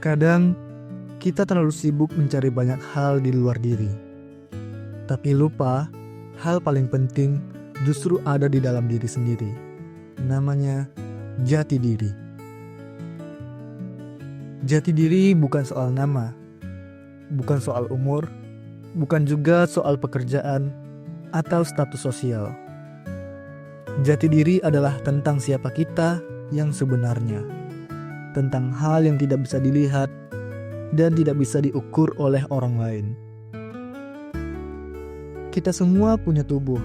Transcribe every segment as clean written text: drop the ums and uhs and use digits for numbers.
Kadang kita terlalu sibuk mencari banyak hal di luar diri, tapi lupa hal paling penting justru ada di dalam diri sendiri. Namanya jati diri. Jati diri bukan soal nama, bukan soal umur, bukan juga soal pekerjaan atau status sosial. Jati diri adalah tentang siapa kita yang sebenarnya, tentang hal yang tidak bisa dilihat dan tidak bisa diukur oleh orang lain. Kita semua punya tubuh.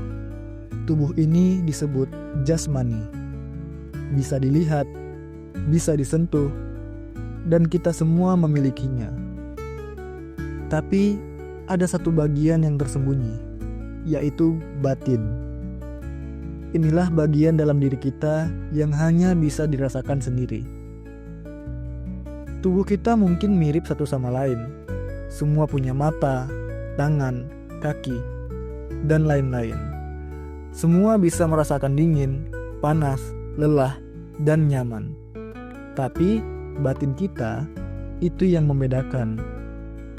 Tubuh ini disebut jasmani. Bisa dilihat, bisa disentuh, dan kita semua memilikinya. Tapi ada satu bagian yang tersembunyi, yaitu batin. Inilah bagian dalam diri kita yang hanya bisa dirasakan sendiri. Tubuh kita mungkin mirip satu sama lain. Semua punya mata, tangan, kaki, dan lain-lain. Semua bisa merasakan dingin, panas, lelah, dan nyaman. Tapi batin kita itu yang membedakan.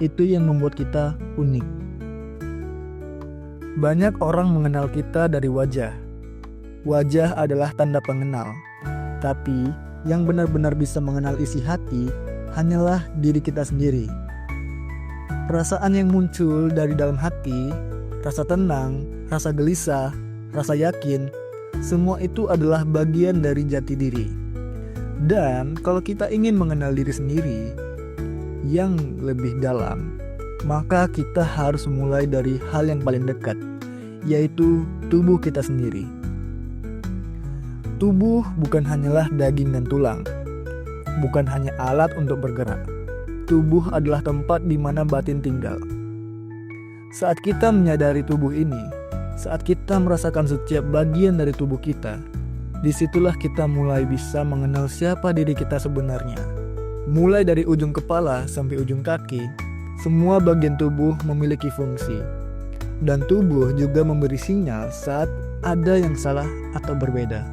Itu yang membuat kita unik. Banyak orang mengenal kita dari wajah. Wajah adalah tanda pengenal. Tapi yang benar-benar bisa mengenal isi hati hanyalah diri kita sendiri. Perasaan yang muncul dari dalam hati, rasa tenang, rasa gelisah, rasa yakin, semua itu adalah bagian dari jati diri. Dan kalau kita ingin mengenal diri sendiri yang lebih dalam, maka kita harus mulai dari hal yang paling dekat, yaitu tubuh kita sendiri. Tubuh bukan hanyalah daging dan tulang, bukan hanya alat untuk bergerak. Tubuh adalah tempat di mana batin tinggal. Saat kita menyadari tubuh ini, saat kita merasakan setiap bagian dari tubuh kita, disitulah kita mulai bisa mengenal siapa diri kita sebenarnya. Mulai dari ujung kepala sampai ujung kaki, semua bagian tubuh memiliki fungsi. Dan tubuh juga memberi sinyal saat ada yang salah atau berbeda.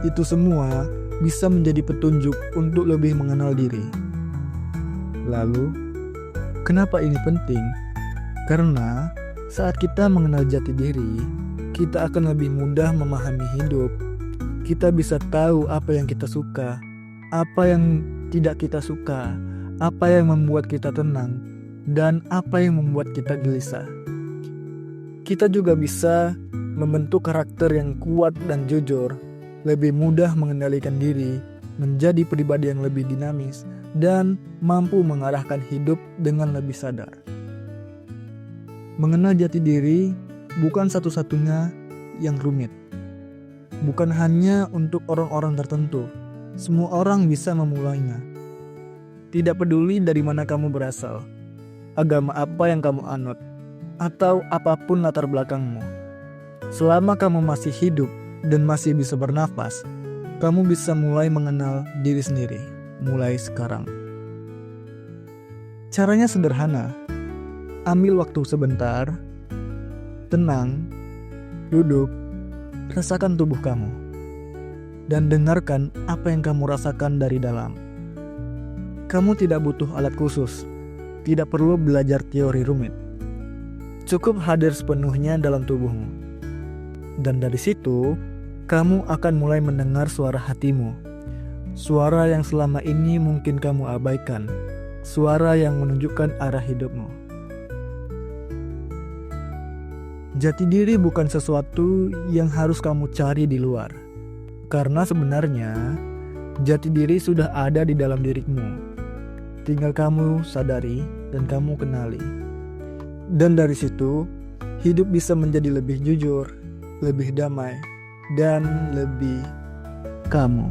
Itu semua bisa menjadi petunjuk untuk lebih mengenal diri. Lalu, kenapa ini penting? Karena saat kita mengenal jati diri, kita akan lebih mudah memahami hidup. Kita bisa tahu apa yang kita suka, apa yang tidak kita suka, apa yang membuat kita tenang, dan apa yang membuat kita gelisah. Kita juga bisa membentuk karakter yang kuat dan jujur, lebih mudah mengendalikan diri, menjadi pribadi yang lebih dinamis, dan mampu mengarahkan hidup dengan lebih sadar. Mengenal jati diri bukan satu-satunya yang rumit. Bukan hanya untuk orang-orang tertentu. Semua orang bisa memulainya. Tidak peduli dari mana kamu berasal, agama apa yang kamu anut, atau apapun latar belakangmu. Selama kamu masih hidup dan masih bisa bernafas, kamu bisa mulai mengenal diri sendiri, mulai sekarang. Caranya sederhana. Ambil waktu sebentar, tenang, duduk, rasakan tubuh kamu, dan dengarkan apa yang kamu rasakan dari dalam. Kamu tidak butuh alat khusus, tidak perlu belajar teori rumit. Cukup hadir sepenuhnya dalam tubuhmu. Dan dari situ, kamu akan mulai mendengar suara hatimu. Suara yang selama ini mungkin kamu abaikan. Suara yang menunjukkan arah hidupmu. Jati diri bukan sesuatu yang harus kamu cari di luar. Karena sebenarnya, jati diri sudah ada di dalam dirimu. Tinggal kamu sadari dan kamu kenali. Dan dari situ, hidup bisa menjadi lebih jujur, lebih damai, dan lebih kamu.